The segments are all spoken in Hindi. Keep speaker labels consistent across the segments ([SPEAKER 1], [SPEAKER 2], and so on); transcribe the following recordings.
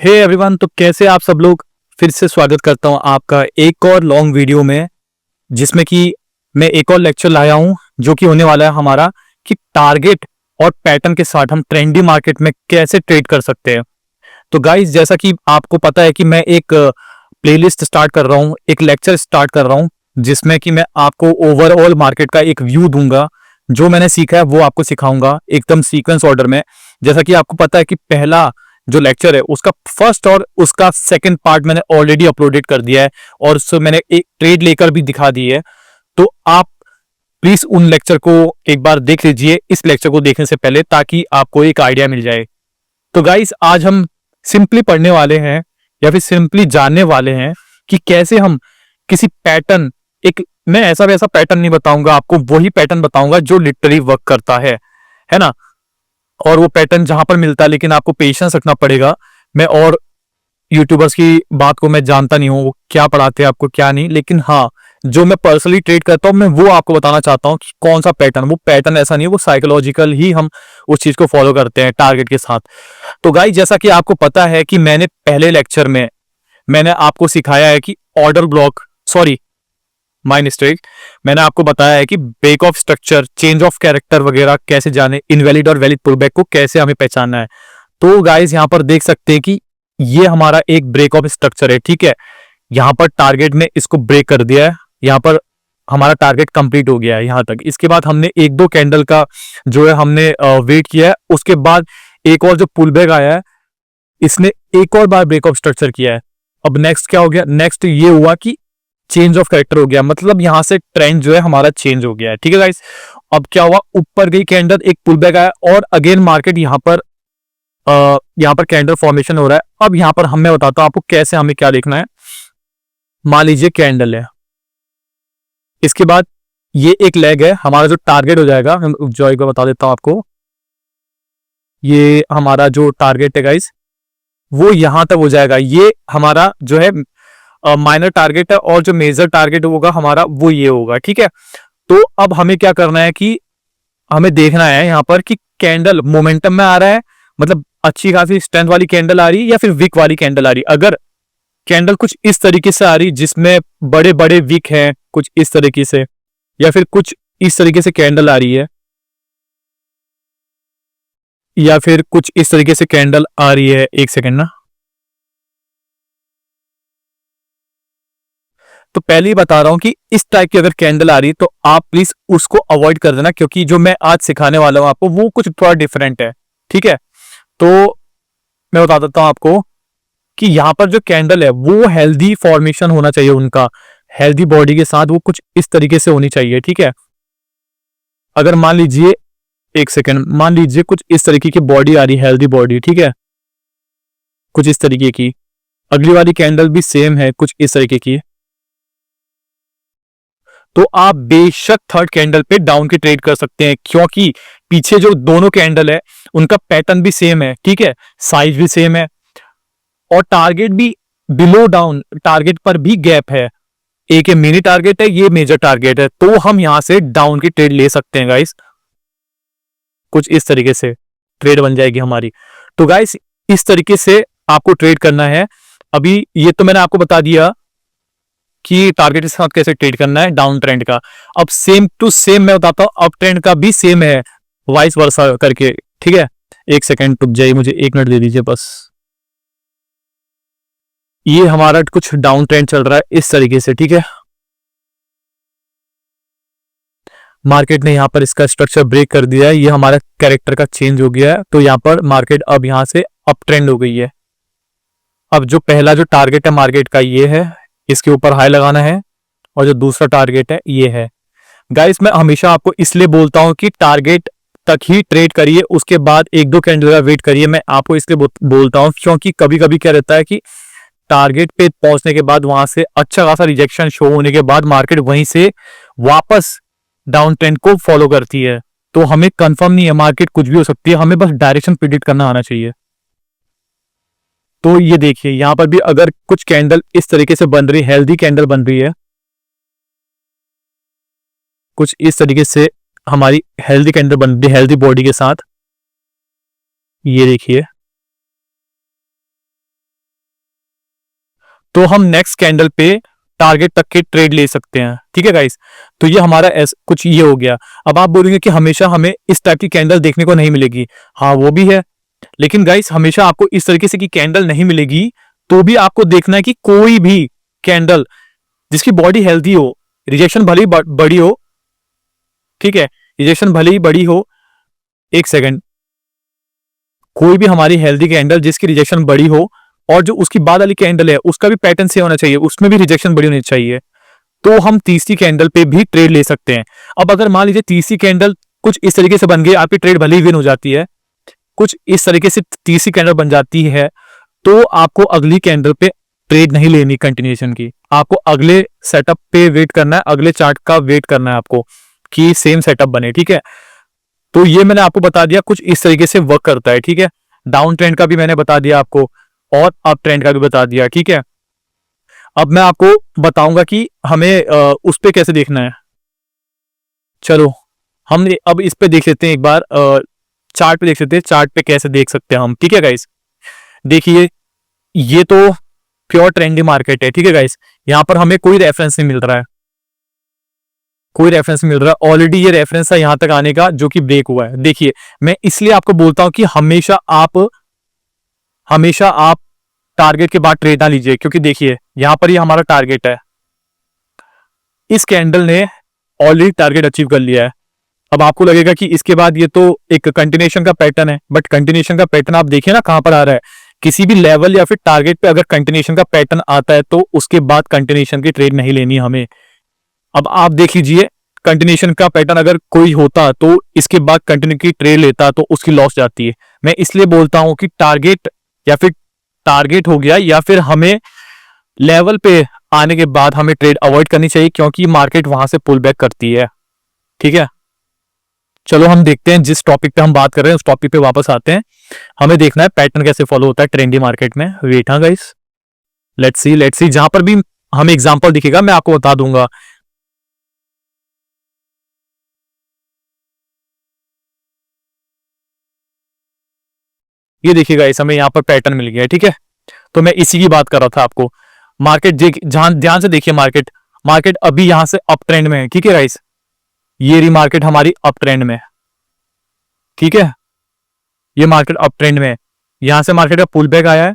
[SPEAKER 1] हे एवरीवन, तो कैसे आप सब लोग। फिर से स्वागत करता हूं आपका एक और लॉन्ग वीडियो में, जिसमें कि मैं एक और लेक्चर लाया हूं जो कि होने वाला है हमारा कि टारगेट और पैटर्न के साथ हम ट्रेंडी मार्केट में कैसे ट्रेड कर सकते हैं। तो गाइस, जैसा कि आपको पता है कि मैं एक प्लेलिस्ट स्टार्ट कर रहा हूं, एक लेक्चर स्टार्ट कर रहा हूं, जिसमें कि मैं आपको ओवरऑल मार्केट का एक व्यू दूंगा। जो मैंने सीखा है वो आपको सिखाऊंगा एकदम सीक्वेंस ऑर्डर में। जैसा कि आपको पता है कि पहला जो लेक्चर है उसका फर्स्ट और उसका सेकंड पार्ट मैंने ऑलरेडी अपलोडेड कर दिया है, और उससे मैंने एक ट्रेड लेकर भी दिखा दी है। तो आप प्लीज उन लेक्चर को एक बार देख लीजिए इस लेक्चर को देखने से पहले, ताकि आपको एक आइडिया मिल जाए। तो गाइस, आज हम सिंपली पढ़ने वाले हैं या फिर सिंपली जानने वाले हैं कि कैसे हम किसी पैटर्न, एक मैं ऐसा वैसा पैटर्न नहीं बताऊंगा आपको, वही पैटर्न बताऊंगा जो लिटरली वर्क करता है ना। और वो पैटर्न जहां पर मिलता है, लेकिन आपको पेशेंस रखना पड़ेगा। मैं और यूट्यूबर्स की बात को मैं जानता नहीं हूँ, वो क्या पढ़ाते हैं आपको क्या नहीं, लेकिन हाँ, जो मैं पर्सनली ट्रेड करता हूँ मैं वो आपको बताना चाहता हूँ कि कौन सा पैटर्न, वो पैटर्न ऐसा नहीं है, वो साइकोलॉजिकल ही हम उस चीज को फॉलो करते हैं टारगेट के साथ। तो गाइस, जैसा कि आपको पता है कि मैंने पहले लेक्चर में मैंने आपको सिखाया है कि order block, sorry my mistake, मैंने आपको बताया है कि break of structure, change of character वगैरह कैसे जाने, इनवैलिड और वैलिड पुलबैक को कैसे हमें पहचानना है। तो गाइस, यहां पर देख सकते हैं कि ये हमारा एक ब्रेक ऑफ स्ट्रक्चर है, ठीक है। यहां पर टारगेट ने इसको ब्रेक कर दिया है, यहां पर हमारा टारगेट कंप्लीट हो गया है यहां तक। इसके बाद हमने एक दो कैंडल का जो है हमने वेट किया है, उसके बाद एक और जो पुल बैक आया है, इसने एक और बार ब्रेक ऑफ स्ट्रक्चर किया है। अब नेक्स्ट क्या हो गया, नेक्स्ट ये हुआ कि चेंज ऑफ कैरेक्टर हो गया, मतलब यहां से ट्रेंड जो है हमारा चेंज हो गया है, ठीक है गाइस। अब क्या हुआ, ऊपर गई कैंडल, एक पुल बैक आया और अगेन मार्केट यहाँ पर कैंडल फॉर्मेशन हो रहा है। अब यहाँ पर मैं बताता हूं आपको कैसे हमें क्या देखना है। मान लीजिए कैंडल है, इसके बाद ये एक लेग है, हमारा जो टारगेट हो जाएगा, जो एक बार बता देता हूं आपको, ये हमारा जो टारगेट है गाइस वो यहां तक हो जाएगा। ये हमारा जो है माइनर टारगेट है, और जो मेजर टारगेट होगा हमारा वो ये होगा, ठीक है। तो अब हमें क्या करना है कि हमें देखना है यहाँ पर कि कैंडल मोमेंटम में आ रहा है, मतलब अच्छी खासी स्ट्रेंथ वाली कैंडल आ रही है या फिर वीक वाली कैंडल आ रही है। अगर कैंडल कुछ इस तरीके से आ रही जिसमें बड़े बड़े वीक हैं, कुछ इस तरीके से, या फिर कुछ इस तरीके से कैंडल आ रही है, या फिर कुछ इस तरीके से कैंडल आ रही है, एक सेकेंड ना। तो पहले ही बता रहा हूं कि इस टाइप की अगर कैंडल आ रही है तो आप प्लीज उसको अवॉइड कर देना, क्योंकि जो मैं आज सिखाने वाला हूं आपको वो कुछ थोड़ा डिफरेंट है, ठीक है। तो मैं बता देता हूं आपको कि यहां पर जो कैंडल है वो हेल्दी फॉर्मेशन होना चाहिए, उनका हेल्दी बॉडी के साथ वो कुछ इस तरीके से होनी चाहिए, ठीक है। अगर मान लीजिए, एक सेकेंड, मान लीजिए कुछ इस तरीके की बॉडी आ रही है, हेल्दी बॉडी, ठीक है, कुछ इस तरीके की। अगली वाली कैंडल भी सेम है, कुछ इस तरीके की। तो आप बेशक थर्ड कैंडल पे डाउन की ट्रेड कर सकते हैं, क्योंकि पीछे जो दोनों कैंडल है उनका पैटर्न भी सेम है, ठीक है, साइज भी सेम है, और टारगेट भी बिलो डाउन, टारगेट पर भी गैप है। एक ये मिनी टारगेट है, ये मेजर टारगेट है, तो हम यहां से डाउन की ट्रेड ले सकते हैं गाइस। कुछ इस तरीके से ट्रेड बन जाएगी हमारी। तो गाइस, इस तरीके से आपको ट्रेड करना है। अभी ये तो मैंने आपको बता दिया कि टारगेट के साथ कैसे ट्रेड करना है डाउन ट्रेंड का। अब सेम टू सेम मैं बताता हूं अप ट्रेंड का भी सेम है, वाइस वर्सा करके, ठीक है। एक सेकेंड रुक जाइए, मुझे एक मिनट दे दीजिए बस। ये हमारा कुछ डाउन ट्रेंड चल रहा है इस तरीके से, ठीक है। मार्केट ने यहां पर इसका स्ट्रक्चर ब्रेक कर दिया है, ये हमारा कैरेक्टर का चेंज हो गया है, तो यहां पर मार्केट अब यहां से अप ट्रेंड हो गई है। अब जो पहला जो टारगेट है मार्केट का ये है, इसके ऊपर हाई लगाना है, और जो दूसरा टारगेट है ये है। गाइस, मैं हमेशा आपको इसलिए बोलता हूं कि टारगेट तक ही ट्रेड करिए, उसके बाद एक दो कैंडल का वेट करिए। मैं आपको इसलिए बोलता हूं क्योंकि कभी कभी क्या रहता है कि टारगेट पे पहुंचने के बाद वहां से अच्छा खासा रिजेक्शन शो होने के बाद मार्केट वहीं से वापस डाउन ट्रेंड को फॉलो करती है। तो हमें कंफर्म नहीं है, मार्केट कुछ भी हो सकती है, हमें बस डायरेक्शन प्रिडिक्ट करना आना चाहिए। तो ये देखिए, यहां पर भी अगर कुछ कैंडल इस तरीके से बन रही, हेल्दी कैंडल बन रही है, कुछ इस तरीके से हमारी हेल्दी कैंडल बन रही है हेल्दी बॉडी के साथ, ये देखिए। तो हम नेक्स्ट कैंडल पे टारगेट तक के ट्रेड ले सकते हैं। ठीक है गाइस, तो ये हमारा कुछ ये हो गया। अब आप बोलेंगे कि हमेशा हमें इस टाइप की कैंडल देखने को नहीं मिलेगी, हाँ वो भी है, लेकिन गाइस हमेशा आपको इस तरीके से की कैंडल नहीं मिलेगी, तो भी आपको देखना है कि कोई भी कैंडल जिसकी बॉडी हेल्दी हो, रिजेक्शन भले ही बड़ी हो, ठीक है, रिजेक्शन भले ही बड़ी हो, एक सेकंड, कोई भी हमारी हेल्दी कैंडल जिसकी रिजेक्शन बड़ी हो और जो उसकी बाद वाली कैंडल है उसका भी पैटर्न से होना चाहिए, उसमें भी रिजेक्शन बड़ी होनी चाहिए, तो हम तीसरी कैंडल पे भी ट्रेड ले सकते हैं। अब अगर मान लीजिए तीसरी कैंडल कुछ इस तरीके से बन गई, आपकी ट्रेड भले ही विन हो जाती है, कुछ इस तरीके से तीसरी कैंडल बन जाती है, तो आपको अगली कैंडल पे ट्रेड नहीं लेनी कंटिन्यूएशन की, आपको अगले सेटअप पे वेट करना है, अगले चार्ट का वेट करना है आपको कि सेम सेटअप बने। ठीक है, तो ये मैंने आपको बता दिया कुछ इस तरीके से वर्क करता है। ठीक है, डाउन ट्रेंड का भी मैंने बता दिया आपको और अप ट्रेंड का भी बता दिया। ठीक है, अब मैं आपको बताऊंगा कि हमें उस पे कैसे देखना है। चलो हम अब इस पे देख लेते हैं, एक बार चार्ट पे देख लेते हैं, चार्ट पे कैसे देख सकते हैं हम। ठीक है गाइस, देखिए ये तो प्योर ट्रेंडी मार्केट है। ठीक है गाइस, यहां पर हमें कोई रेफरेंस नहीं मिल रहा है, कोई रेफरेंस मिल रहा है, ऑलरेडी ये रेफरेंस है यहां तक आने का जो कि ब्रेक हुआ है। देखिए मैं इसलिए आपको बोलता हूं कि हमेशा आप टारगेट के बाद ट्रेड ना लीजिए, क्योंकि देखिए यहां पर ये हमारा टारगेट है, इस कैंडल ने ऑलरेडी टारगेट अचीव कर लिया है। अब आपको लगेगा कि इसके बाद ये तो एक कंटिन्यूएशन का पैटर्न है, बट कंटिन्यूएशन का पैटर्न आप देखिए ना कहां पर आ रहा है, किसी भी लेवल या फिर टारगेट पे अगर कंटिन्यूएशन का पैटर्न आता है तो उसके बाद कंटिन्यूएशन की ट्रेड नहीं लेनी हमें। अब आप देख लीजिए कंटिन्यूएशन का पैटर्न अगर कोई होता तो इसके बाद कंटिन्यू की ट्रेड लेता तो उसकी लॉस जाती है। मैं इसलिए बोलता हूं कि टारगेट या फिर टारगेट हो गया या फिर हमें लेवल पे आने के बाद हमें ट्रेड अवॉइड करनी चाहिए, क्योंकि मार्केट वहां से पुल बैक करती है। ठीक है, चलो हम देखते हैं जिस टॉपिक पे हम बात कर रहे हैं उस टॉपिक पे वापस आते हैं। हमें देखना है पैटर्न कैसे फॉलो होता है ट्रेंडी मार्केट में। वेट हाँ गाइस, लेट्स सी जहां पर भी हमें एग्जांपल दिखेगा मैं आपको बता दूंगा। ये देखिए गाइस, हमें यहां पर पैटर्न मिल गया है। ठीक है, तो मैं इसी की बात कर रहा था आपको। मार्केट जहां ध्यान से देखिए, मार्केट अभी यहां से अप ट्रेंड में है। ठीक है गाइस, ये रही मार्केट हमारी अप ट्रेंड में। ठीक है, ये मार्केट अप ट्रेंड में है, यहां से मार्केट का पुल बैक आया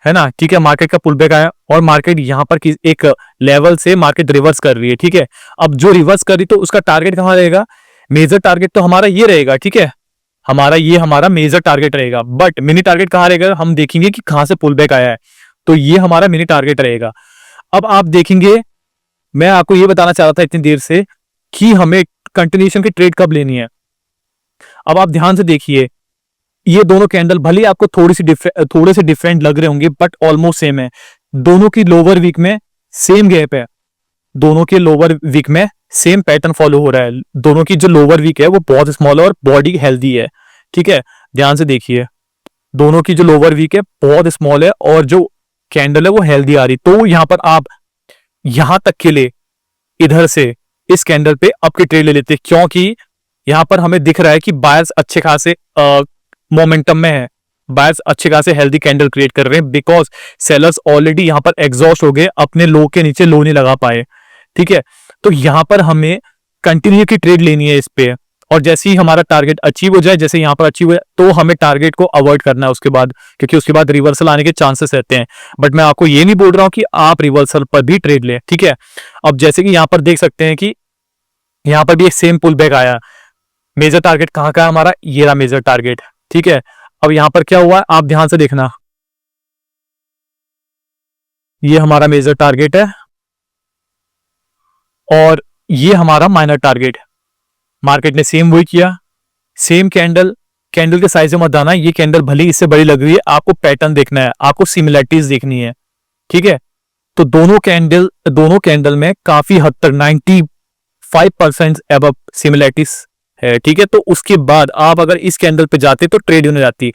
[SPEAKER 1] है ना। ठीक है, मार्केट का पुल बैक आया और मार्केट यहां पर एक लेवल से मार्केट रिवर्स कर रही है। ठीक है, अब जो रिवर्स कर रही तो उसका टारगेट कहां रहेगा, मेजर टारगेट तो हमारा ये रहेगा। ठीक है, हमारा मेजर टारगेट रहेगा, बट मिनी टारगेट कहां रहेगा, हम देखेंगे कि कहां से पुल बैक आया है, तो ये हमारा मिनी टारगेट रहेगा। अब आप देखेंगे, मैं आपको ये बताना चाह रहा था इतनी देर से कि हमें कंटिन्यूएशन की ट्रेड कब लेनी है। अब आप ध्यान से देखिए, ये दोनों कैंडल भले आपको थोड़े से डिफरेंट लग रहे होंगे, बट ऑलमोस्ट सेम है। दोनों की लोअर वीक में सेम गैप है, दोनों के लोअर वीक में सेम पैटर्न फॉलो हो रहा है। दोनों की जो लोअर वीक है वो बहुत स्मॉल है और बॉडी हेल्दी है। ठीक है, ध्यान से देखिए, दोनों की जो लोअर वीक है बहुत स्मॉल है और जो कैंडल है वो हेल्दी आ रही। तो यहां पर आप यहां तक के लिए इधर से इस कैंडल पे अप की ट्रेड ले लेते, क्योंकि यहां पर हमें दिख रहा है कि बायर्स अच्छे खासे मोमेंटम में है, बायर्स अच्छे खासे हेल्दी कैंडल क्रिएट कर रहे हैं, बिकॉज सेलर्स ऑलरेडी यहां पर एग्जॉस्ट हो गए, अपने लो के नीचे लो नहीं लगा पाए। ठीक है, तो यहां पर हमें कंटिन्यू की ट्रेड लेनी है इस पे, और जैसे ही हमारा टारगेट अचीव हो जाए, जैसे यहां पर अचीव हो तो हमें टारगेट को अवॉइड करना है उसके बाद, क्योंकि उसके बाद रिवर्सल आने के चांसेस रहते हैं। बट मैं आपको ये नहीं बोल रहा हूं कि आप रिवर्सल पर भी ट्रेड लें। ठीक है, अब जैसे कि यहां पर देख सकते हैं कि यहां पर भी एक सेम पुल बैक आया, मेजर टारगेट कहां का है हमारा, ये रहा मेजर टारगेट। ठीक है, अब यहां पर क्या हुआ है आप ध्यान से देखना, ये हमारा मेजर टारगेट है और ये हमारा माइनर टारगेट। मार्केट ने सेम वही किया, सेम कैंडल के साइज में मत आना, ये कैंडल भले इससे बड़ी लग रही है, आपको पैटर्न देखना है, आपको सिमिलरिटीज देखनी है। ठीक है, तो दोनों कैंडल में काफी हद तक 95% अबव सिमिलरिटीज है। ठीक है, तो उसके बाद आप अगर इस कैंडल पे जाते तो ट्रेड होने जाती।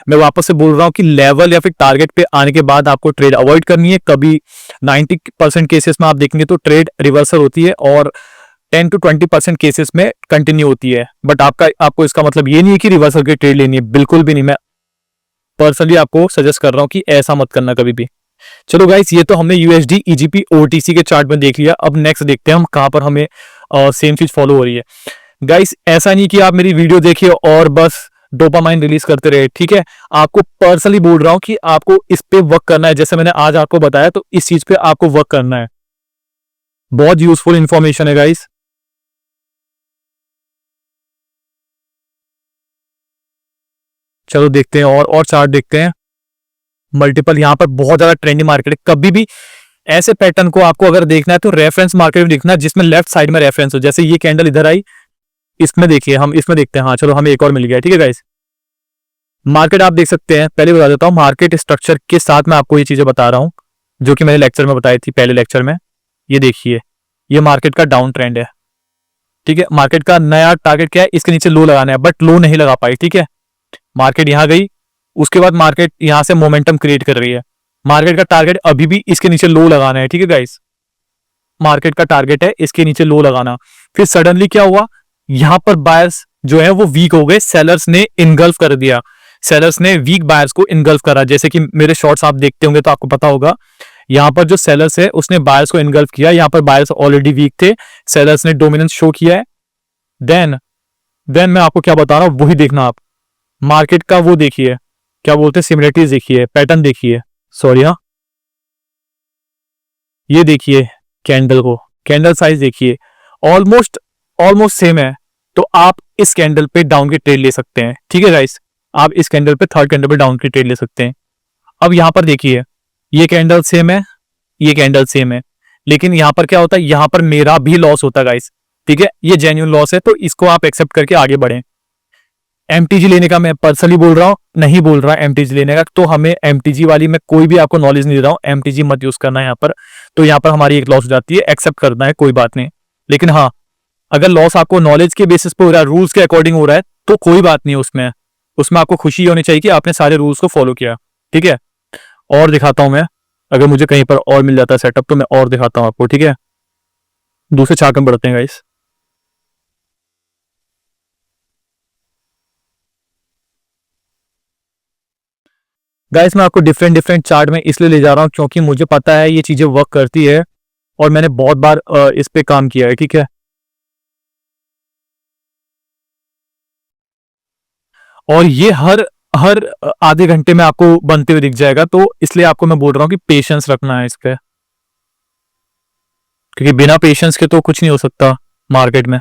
[SPEAKER 1] मैं वापस से बोल रहा हूं कि लेवल या फिर टारगेट पे आने के बाद आपको ट्रेड अवॉइड करनी है। कभी 90% केसेस में आप देखेंगे तो ट्रेड रिवर्सल होती है और 10 to 20% केसेस में कंटिन्यू होती है। बट आपको इसका मतलब ये नहीं है कि रिवर्सल की ट्रेड लेनी है, बिल्कुल भी नहीं। मैं पर्सनली आपको सजेस्ट कर रहा हूं कि ऐसा मत करना कभी भी। चलो गाइस, ये तो हमने यूएसडी ईजीपी ओटीसी के चार्ट में देख लिया। अब नेक्स्ट देखते हैं हम कहां पर हमें सेम चीज फॉलो हो रही है। गाइस, ऐसा नहीं कि आप मेरी वीडियो देखिए और बस डोपामाइन रिलीज करते रहे, ठीक है। आपको पर्सनली बोल रहा हूं कि आपको इस पे वर्क करना है। जैसे मैंने आज आपको बताया, तो इस चीज पे आपको वर्क करना है। बहुत यूजफुल इंफॉर्मेशन है गाइस। चलो देखते हैं और चार्ट देखते हैं। मल्टीपल, यहां पर बहुत ज्यादा ट्रेंडी मार्केट है। कभी भी ऐसे पैटर्न को आपको अगर देखना है तो रेफरेंस मार्केट में देखना है, जिसमें लेफ्ट साइड में रेफरेंस हो। जैसे ये कैंडल इधर आई, इसमें देखिए, हम इसमें देखते हैं। हाँ चलो, हमें एक और मिल गया, ठीक है गाइस। मार्केट आप देख सकते हैं, पहले बता देता हूं मार्केट स्ट्रक्चर के साथ मैं आपको ये चीजें बता रहा हूं जो कि मैंने लेक्चर में बताई थी, पहले लेक्चर में। ये देखिए, ये मार्केट का डाउन ट्रेंड है, ठीक है। मार्केट का नया टारगेट क्या है, इसके नीचे लो लगाना है, बट लो नहीं लगा पाई, ठीक है। मार्केट यहां गई, उसके बाद मार्केट यहां से मोमेंटम क्रिएट कर रही है। मार्केट का टारगेट अभी भी इसके नीचे लो लगाना है, ठीक है गाइस। मार्केट का टारगेट है इसके नीचे लो लगाना। फिर सडनली क्या हुआ, यहां पर बायर्स जो है वो वीक हो गए, सेलर्स ने इनगल्फ कर दिया। सेलर्स ने वीक बायर्स को इनगल्फ करा। जैसे कि मेरे शॉर्ट्स आप देखते होंगे तो आपको पता होगा, यहां पर जो सेलर्स है उसने बायर्स को इनगल्फ किया। यहां पर बायर्स ऑलरेडी वीक थे, सेलर्स ने डोमिनेंस शो किया है। देन मैं आपको क्या बता रहा हूं वही देखना आप। मार्केट का वो देखिए, क्या बोलते हैं, सिमिलरिटीज देखिए, पैटर्न देखिए, सॉरी हाँ, ये देखिए कैंडल को, कैंडल साइज देखिए, ऑलमोस्ट सेम है। तो आप इस कैंडल पे डाउन की ट्रेड ले सकते हैं, ठीक है गाइस। आप इस कैंडल पे, थर्ड कैंडल पे डाउन की ट्रेड ले सकते हैं। अब यहां पर देखिए, ये कैंडल सेम है, ये कैंडल सेम है, लेकिन यहां पर क्या होता है, यहां पर मेरा भी लॉस होता है गाइस, ठीक है। ये जेन्युइन लॉस है, तो इसको आप एक्सेप्ट करके आगे बढ़े। एमटीजी लेने का मैं पर्सनली बोल रहा हूं, नहीं बोल रहा एमटीजी लेने का। तो हमें एमटीजी वाली मैं कोई भी आपको नॉलेज नहीं दे रहा हूं, एमटीजी मत यूज करना है यहाँ पर। तो यहाँ पर हमारी एक लॉस हो जाती है, एक्सेप्ट करना है, कोई बात नहीं। लेकिन हाँ, अगर लॉस आपको नॉलेज के बेसिस पे हो रहा है, रूल्स के अकॉर्डिंग हो रहा है, तो कोई बात नहीं। उसमें आपको खुशी होनी चाहिए कि आपने सारे रूल्स को फॉलो किया, ठीक है। और दिखाता हूं मैं, अगर मुझे कहीं पर और मिल जाता है सेटअप तो मैं और दिखाता हूं आपको, ठीक है। दूसरे चार्ट में बढ़ते हैं गाइस। गाइस, मैं आपको डिफरेंट चार्ट में इसलिए ले जा रहा हूं क्योंकि मुझे पता है ये चीजें वर्क करती है और मैंने बहुत बार इस पे काम किया है, ठीक है। और ये हर हर आधे घंटे में आपको बनते हुए दिख जाएगा। तो इसलिए आपको मैं बोल रहा हूं कि पेशेंस रखना है इस पे, क्योंकि बिना पेशेंस के तो कुछ नहीं हो सकता मार्केट में।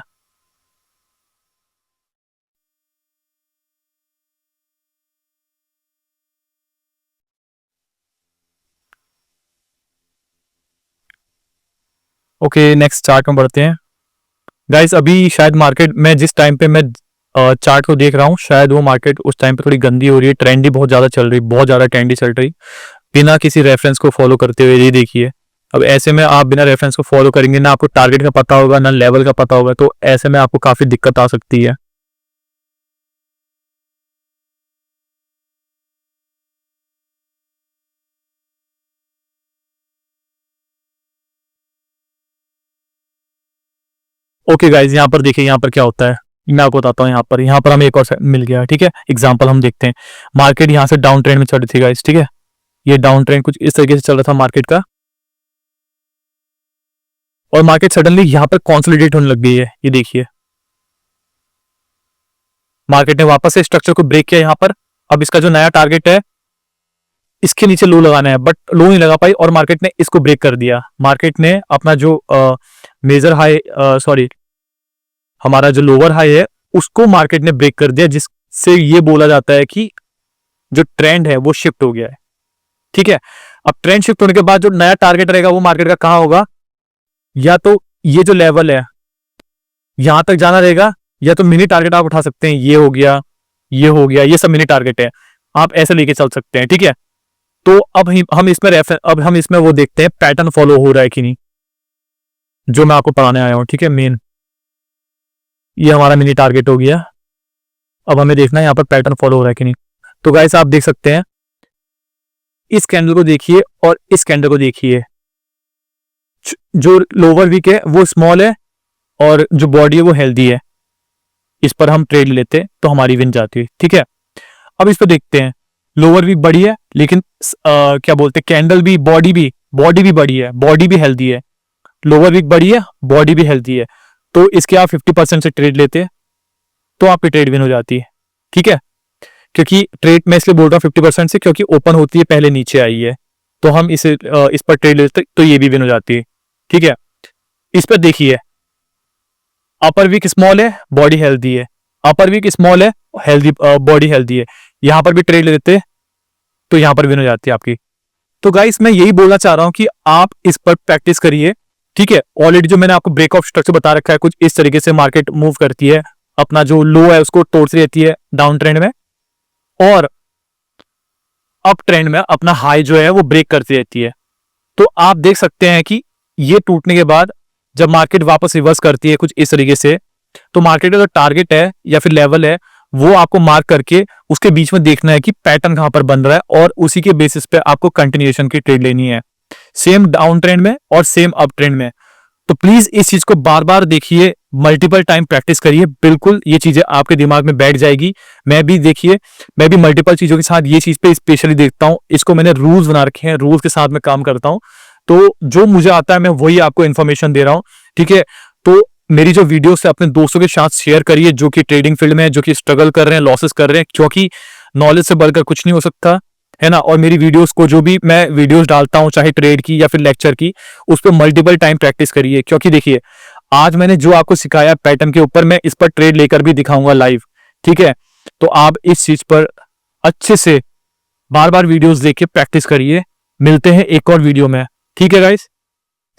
[SPEAKER 1] ओके, नेक्स्ट चार्ट में बढ़ते हैं गाइस। अभी शायद मार्केट में जिस टाइम पे मैं चार्ट को देख रहा हूँ, शायद वो मार्केट उस टाइम पे थोड़ी गंदी हो रही है, ट्रेंडी बहुत ज्यादा चल रही, बहुत ज्यादा ट्रेंडी चल रही, बिना किसी रेफरेंस को फॉलो करते हुए। ये देखिए, अब ऐसे में आप बिना रेफरेंस को फॉलो करेंगे ना, आपको टारगेट का पता होगा ना लेवल का पता होगा, तो ऐसे में आपको काफी दिक्कत आ सकती है। ओके गाइज, यहाँ पर देखिए, यहाँ पर क्या होता है मैं आपको बताता हूँ। यहाँ पर हमें एक और मिल गया, ठीक है। एग्जाम्पल हम देखते हैं। मार्केट यहाँ से डाउन ट्रेंड में चल रही थी गाइज, ठीक है। ये डाउन ट्रेंड कुछ इस तरीके से चल रहा था मार्केट का, और मार्केट सडनली यहाँ पर कॉन्सोलिडेट होने लग गई है। ये देखिए, मार्केट ने वापस से स्ट्रक्चर को ब्रेक किया यहाँ पर। अब इसका जो नया टारगेट है, इसके नीचे लो लगाना है, बट लो नहीं लगा पाई और मार्केट ने इसको ब्रेक कर दिया। मार्केट ने अपना जो मेजर हाई, सॉरी, हमारा जो लोअर हाई है उसको मार्केट ने ब्रेक कर दिया, जिससे ये बोला जाता है कि जो ट्रेंड है वो शिफ्ट हो गया है, ठीक है। अब ट्रेंड शिफ्ट होने के बाद जो नया टारगेट रहेगा वो मार्केट का कहां होगा, या तो ये जो लेवल है यहां तक जाना रहेगा, या तो मिनी टारगेट आप उठा सकते हैं। ये हो गया, ये हो गया, ये सब मिनी टारगेट है, आप ऐसे लेके चल सकते हैं, ठीक है। तो अब हम इसमें वो देखते हैं पैटर्न फॉलो हो रहा है कि नहीं, जो मैं आपको पढ़ाने आया हूं, ठीक है। मेन ये हमारा मिनी टारगेट हो गया। अब हमें देखना है यहाँ पर पैटर्न फॉलो हो रहा है कि नहीं। तो गाइस, आप देख सकते हैं, इस कैंडल को देखिए और इस कैंडल को देखिए। जो लोअर वीक है वो स्मॉल है और जो बॉडी है वो हेल्दी है। इस पर हम ट्रेड लेते तो हमारी विन जाती है, ठीक है। अब इस पर देखते हैं, लोअर वीक बड़ी है, लेकिन क्या बोलते हैं, कैंडल भी, बॉडी भी बड़ी है, बॉडी भी हेल्दी है, लोअर वीक बड़ी है, बॉडी भी हेल्दी है, तो इसके आप 50% से ट्रेड लेते हैं तो आपकी ट्रेड विन हो जाती है। ठीक है, क्योंकि ट्रेड मैं इसलिए बोल रहा हूँ 50% से, क्योंकि ओपन होती है पहले नीचे आई है, तो हम इस पर ट्रेड लेते तो ये भी विन हो जाती है। ठीक है, इस पर देखिए, अपर वीक स्मॉल है, बॉडी हेल्दी है, अपर वीक स्मॉल है, हेल्दी, बॉडी हेल्दी है, यहां पर भी ट्रेड ले लेते तो यहां पर विन हो जाती है आपकी। तो गाइस मैं यही बोलना चाह रहा हूं कि आप इस पर प्रैक्टिस करिए। ठीक है, ऑलरेडी जो मैंने आपको ब्रेक ऑफ स्ट्रक्चर बता रखा है, कुछ इस तरीके से मार्केट मूव करती है, अपना जो लो है उसको तोड़ती रहती है डाउन ट्रेंड में, और अप ट्रेंड में अपना हाई जो है वो ब्रेक करती रहती है। तो आप देख सकते हैं कि ये टूटने के बाद जब मार्केट वापस रिवर्स करती है कुछ इस तरीके से, तो मार्केट का जो टारगेट है या फिर लेवल है वो आपको मार्क करके उसके बीच में देखना है कि पैटर्न कहां पर बन रहा है, और उसी के बेसिस पे आपको कंटिन्यूएशन की ट्रेड लेनी है, सेम डाउन ट्रेंड में और सेम अप ट्रेंड में। तो प्लीज इस चीज को बार बार देखिए, मल्टीपल टाइम प्रैक्टिस करिए, बिल्कुल ये चीजें आपके दिमाग में बैठ जाएगी। मैं भी देखिए, मैं भी मल्टीपल चीजों के साथ ये चीज पे स्पेशली देखता हूं, इसको मैंने रूल्स बना रखे हैं, रूल्स के साथ मैं काम करता हूं, तो जो मुझे आता है मैं वही आपको इन्फॉर्मेशन दे रहा हूं। ठीक है, तो मेरी जो वीडियोस है अपने दोस्तों के साथ शेयर करिए, जो कि ट्रेडिंग फील्ड में है, जो कि स्ट्रगल कर रहे हैं, लॉसेस कर रहे हैं, क्योंकि नॉलेज से बढ़कर कुछ नहीं हो सकता है ना। और मेरी वीडियोस को, जो भी मैं वीडियोस डालता हूं, चाहे ट्रेड की या फिर लेक्चर की, उस पर मल्टीपल टाइम प्रैक्टिस करिए, क्योंकि देखिए आज मैंने जो आपको सिखाया पैटर्न के ऊपर, मैं इस पर ट्रेड लेकर भी दिखाऊंगा लाइव। ठीक है, तो आप इस चीज पर अच्छे से बार बार वीडियोस देख के प्रैक्टिस करिए। मिलते हैं एक और वीडियो में। ठीक है गाइस।